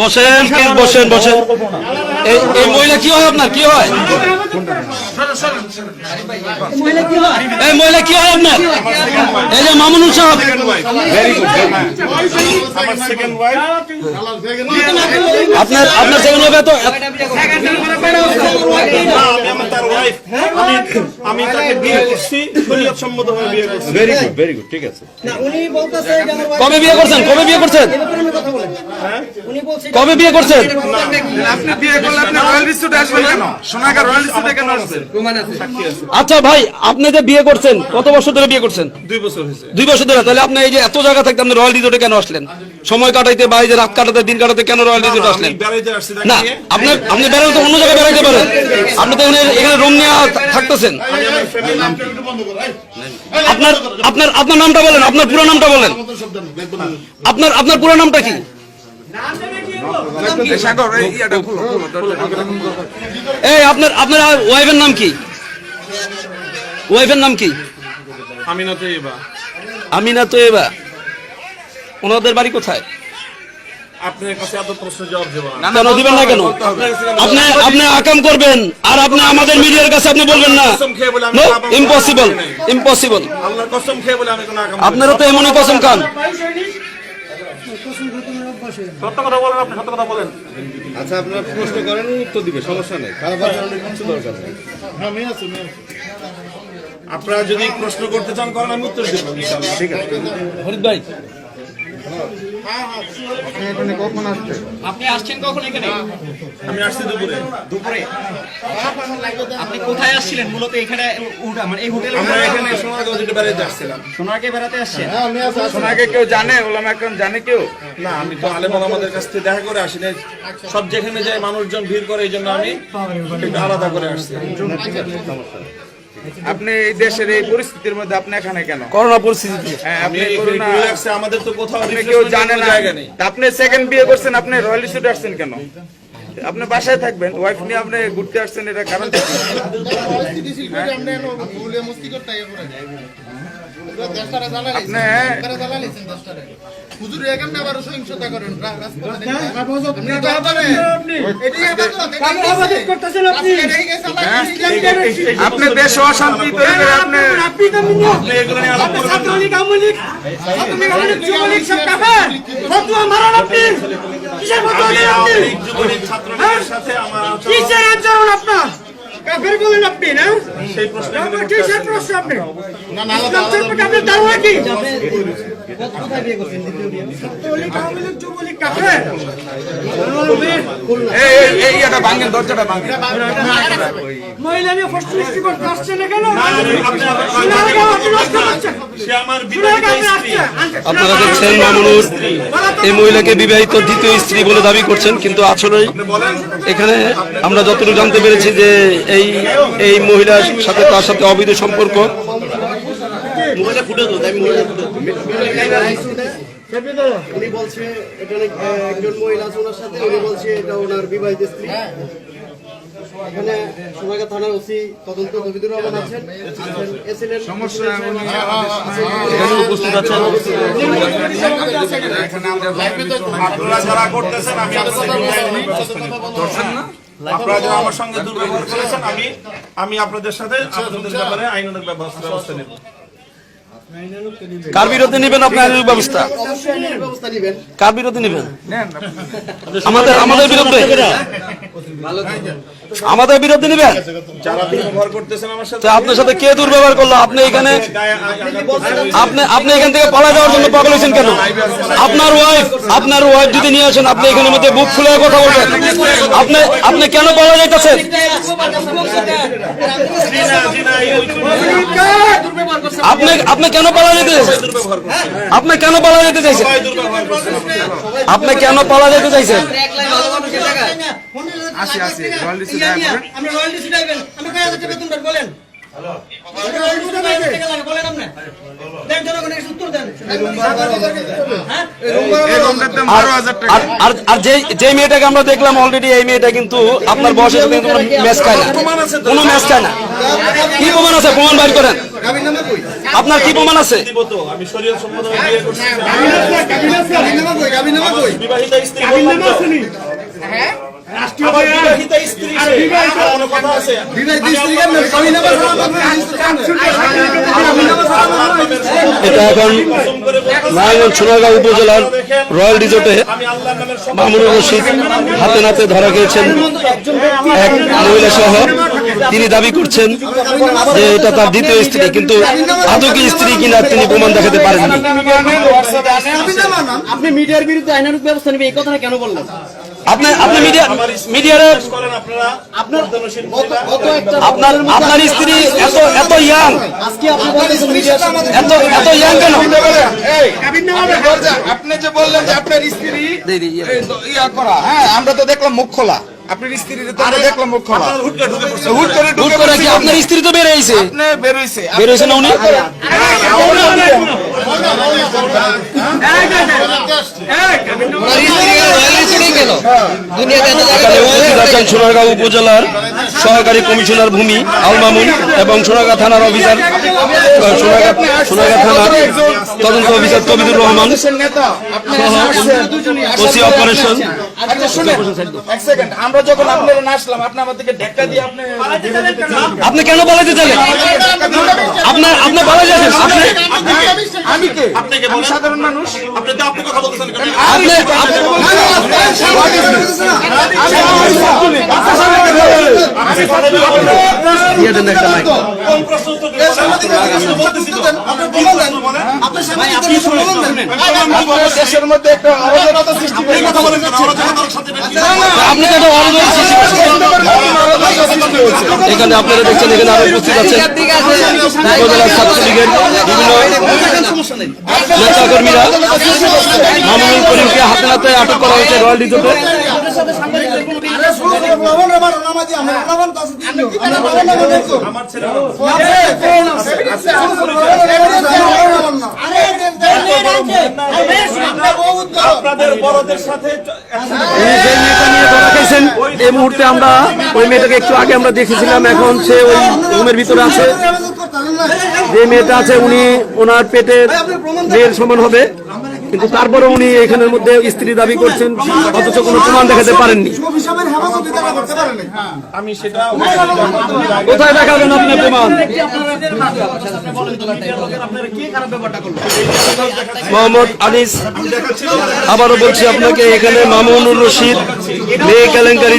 বসেন বসেন বসেন। এই মহিলা কি হয় আপনার, কি হয়? এই মহিলা কি হয় আপনার? এই যে মামুনুল সাহেব, আপনার আপনার সেকেন্ড ওয়াইফ তো আমি তাকে বিয়ে করছি, শরীয়ত সম্মতভাবে বিয়ে করছি। ভেরি গুড, ভেরি গুড, ঠিক আছে। উনি বলতেছে কবে বিয়ে করছেন? কবে বিয়ে করছেন? উনি বলছে কবে বিয়ে করছেন? আপনি বিয়ে করলে আপনি রয়্যাল রিসোর্টে আসবেন কেন? সোনাগার রয়্যাল রিসোর্টে কেন আসবেন? আচ্ছা ভাই, আপনি যে বিয়ে করছেন কত বছর ধরে বিয়ে করছেন? 2 বছর হয়েছে। 2 বছর ধরে। তাহলে আপনি এই যে এত জায়গা থাকতে আপনি রয়্যাল রিসোর্টে কেন আসলেন? সময় কাটাইতে বা এই যে রাত কাটাতে, দিন কাটাতে কেন রয়্যাল রিসোর্টে আসলেন? আমি বেড়াইতে আসছি না, তাকে নিয়ে। আপনি আপনি বেড়াতে তো অন্য জায়গায় বেড়াইতে পারেন। আপনি তো এখানে রুম নিয়ে থাকতেছেন। আমি আমার ফ্যামিলি আপনার আপনার আপনার নামটা বলেন, আপনার পুরো নামটা বলেন। আপনার আপনার পুরো নামটা কি? এই সাগর, এই ইয়াটা খুলো, খুলো, দরজাটা খুলো। এই আপনার আপনার ওয়াইফের নাম কি? ওয়াইফের নাম কি? আমিনা তৈবা। আমিনা তৈবা। ওনাদের বাড়ি কোথায়? আপনার কাছে এত প্রশ্ন জবাব দেব না। কেন দিবেন না কেন? আপনি আপনি আকাম করবেন আর আপনি আমাদের মিডিয়ার কাছে আপনি বলবেন না। কসম খেয়ে বলে আমি নো, আকাম ইম্পসিবল, করি নাই। ইম্পসিবল। আল্লাহর কসম খেয়ে বলে আমি কোনো আকাম করি নাই। আপনারা তো এমনই কসম খান। সত্য কথা বলেন, আপনি সত্য কথা বলেন। আচ্ছা, আপনার প্রশ্ন করেন, উত্তর দিবে, সমস্যা নেই। কারবার জানানোর কিছু দরকার নেই। আপনারা যদি প্রশ্ন করতে চান করেন, আমি উত্তর দেব ইনশাআল্লাহ। ঠিক আছে। ফরিদ ভাই, আপনি আসছেন কখন এখানে? আমি আসছি দুপুরে। দুপুরে। আপনি কোথায় আসছিলেন মূলত? এখানে মানে এই হোটেলে আমরা এখানে সোনারগাঁও বেড়াইতে আসছিলাম। সোনারকে বেড়াতে আসছেন? সোনাকে কেউ জানে? ওলামা একরাম জানে কেউ? না, আমি তো আলেম ওলামাদের কাছ থেকে দেখা করে আসি না। সব যেখানে যায় মানুষজন ভিড় করে, এই জন্য আমি একটু আলাদা করে আসছি। আপনি এই দেশের এই পরিস্থিতির মধ্যে আপনি এখানে কেন? করোনা পরিস্থিতিতে হ্যাঁ, আপনি আমি করোনা, ঘুরে আসছি, আমাদের তো কোথাও আপনি কেউ refreshment জানে এর না। জায়গা নেই। আপনি সেকেন্ড বিয়ে করছেন, আপনি রয়্যাল রিসোর্টে আসছেন কেন? আপনি বাসায় থাকবেন, ওয়াইফ নিয়ে আপনি ঘুরতে আসছেন, এটা কারণ কি? আপনি দেশ অশান্তি তৈরি করে আপনি আপনি এগুলো নিয়ে আলাপ করবেন না। আমি যুবলীগ ছাত্রলীগের সাথে আমার সেই প্রশ্ন কোথায় বিয়ে করছেন? এই ইয়াটা ভাঙেন, দরজাটা ভাঙেন। মহিলা নিয়ে ফষ্টিষ্টি করতে আসছে না কেন? সে আমার বিবাহিত স্ত্রী। আপনারা দেখছেন মামুনুর এই মহিলাকে বিবাহিত দ্বিতীয় স্ত্রী বলে দাবি করছেন, কিন্তু আসলে এখানে আমরা যতটুকু জানতে পেরেছি যে এই এই মহিলার সাথে তার সাথে অবৈধ সম্পর্ক। উনি বলছে এটা একজন মহিলা আছে ওনার সাথে, উনি বলছে এটা ওনার বিবাহিত স্ত্রী। এখানে সোনাগাঁ থানার ওসি তদন্ত তৌহিদুর রহমান আছেন, এসএলএন সমস্যা উনি উপস্থিত আছেন। আপনারা যারা করতেছেন, আমি আপনারা যারা আমার সঙ্গে দুর্ব্যবহার করেছেন, আমি আপনাদের সাথে আপনাদের ব্যাপারে আইনানুগ ব্যবস্থা নেব। কার বিরুদ্ধে নেবেন আপনি আইনের ব্যবস্থা? ব্যবস্থা নেবেন। কার বিরুদ্ধে নেবেন? আমাদের আমাদের বিরুদ্ধে, আমাদের বিরুদ্ধে নেবেন? যারা দুর্ব্যবহার করতেছেন আমার সাথে, তো আপনার সাথে কে দুর্ব্যবহার করলো? আপনি এখানে আপনি আপনি এখান থেকে পালা যাওয়ার জন্য পাগল হয়েছেন কেন? আপনার ওয়াইফ যদি নিয়ে আসেন, আপনি এখানের মধ্যে বুক খুলে কথা বলবেন। আপনি আপনি কেন পালা যাইতেছেন? আপনি আপনি কেন পালা যেতে চাইছেন? আপনি কেন পালা যেতে চাইছেন? আপনি কেন পালা যেতে চাইছেন? আসি রয়্যাল রিসোর্টে আমরা রয়্যাল রিসোর্টে আইবেন, আমরা কয় হাজার টাকা বেতন বলেন। বলেন আপনি দেন জনগণের উত্তর দেন আর যে মেয়েটাকে আমরা দেখলাম অলরেডি, এই মেয়েটা কিন্তু আপনার বয়সের সাথে কিন্তু ম্যাচ খায় না, কোনো ম্যাচ খায় না। কি প্রমাণ আছে? প্রমাণ বাইর করেন। আপনার কি প্রমাণ আছে? দিব তো, আমি শরীয়ত সম্পর্কে বিয়ে করছি। বিবাহিত স্ত্রী বললাম তো। আমার বিবাহিত স্ত্রী সে। আর কোনো কথা আছে? এটা এখন নারায়ণগঞ্জ সোনারগাঁও উপজেলার রয়্যাল রিসোর্টে আমি আল্লাহর নামের শপথ মামুনুর রশিদ হাতে নাতে ধরা খেয়েছেন এক মহিলা সহ। তিনি দাবি করছেন যে এটা তার দ্বিতীয় স্ত্রী, কিন্তু আদৌ কি স্ত্রী কিনা তিনি প্রমাণ দেখাতে পারেননি। আপনি মিডিয়ার বিরুদ্ধে আইনানুগ ব্যবস্থা নেবে এই কথাটা কেন বললেন? আপনি মিডিয়ার করেন আপনারা। আপনার আপনার স্ত্রী এত ইয়াং, আজকে আপনি বলতেছেন মিডিয়ার এত ইয়াং কেন? আপনি যে বললেন যে আপনার স্ত্রী ইয়া করা, হ্যাঁ আমরা তো দেখলাম মুখ খোলা, আপনার স্ত্রীর তো আমরা দেখলাম মুখ খোলা, হুট করে হুট করে কি আপনার স্ত্রী তো বেরিয়েছে? আপনি বেরোইছে বেরিয়েছে না উনি? এখানে উপস্থিত আছেন সোনারগাঁও উপজেলার সহকারী কমিশনার ভূমি আল মামুন এবং সোনারগাঁ থানার অফিসার সোনারগাঁ থানার তদন্ত অফিসার তবিদুর রহমান নেতা, আপনি ওসি অপারেশন। এক সেকেন্ড, আমরা যখন আপনারা না আসলাম আপনি আমাদেরকে ধাক্কা দিয়ে আপনি কেন পালাতে চাইলেন? আপনার পালা যাচ্ছেন আমি কে? আপনাকে আমি সাধারণ মানুষ। আপনি তো আপনি কথা বলতেছেন কেন? কোন প্রশ্ন উত্তর দিবেন? প্রশ্ন বলতেছি তো। দেশের মধ্যে একটা অরাজকতা সৃষ্টি করে কথা বলেন কেন? অরাজকতার সাথে আপনি তো একটা অরাজক সৃষ্টি করছেন। এখানে আপনারা দেখছেন, এখানে আরো উপস্থিত আছেন উপজেলা ছাত্রলীগের বিভিন্ন নেতা কর্মীরা। মামুনুল করিমকে হাতে নাতে আটক করা হয়েছে রয়্যাল রিসোর্টে। আমার ছেলে আপনাদের বড়দের সাথে উনি যে মেয়েটা নিয়ে ধরা খেয়েছেন, এই মুহূর্তে আমরা ওই মেয়েটাকে একটু আগে আমরা দেখেছিলাম, এখন সে ওই রুমের ভিতরে আছে। যে মেয়েটা আছে উনি ওনার পেটের মেয়ের সমান হবে, কিন্তু তারপরে উনি এখানের মধ্যে স্ত্রী দাবি করছেন, অথচ কোনো প্রমাণ দেখাতে পারেননি। আমি সেটা কোথায় দেখাবেন আপনি প্রমাণ? মোহাম্মদ আনিস, আবারও বলছি আপনাকে, এখানে মামুনুর রশিদ মেয়ে কেলেঙ্কারি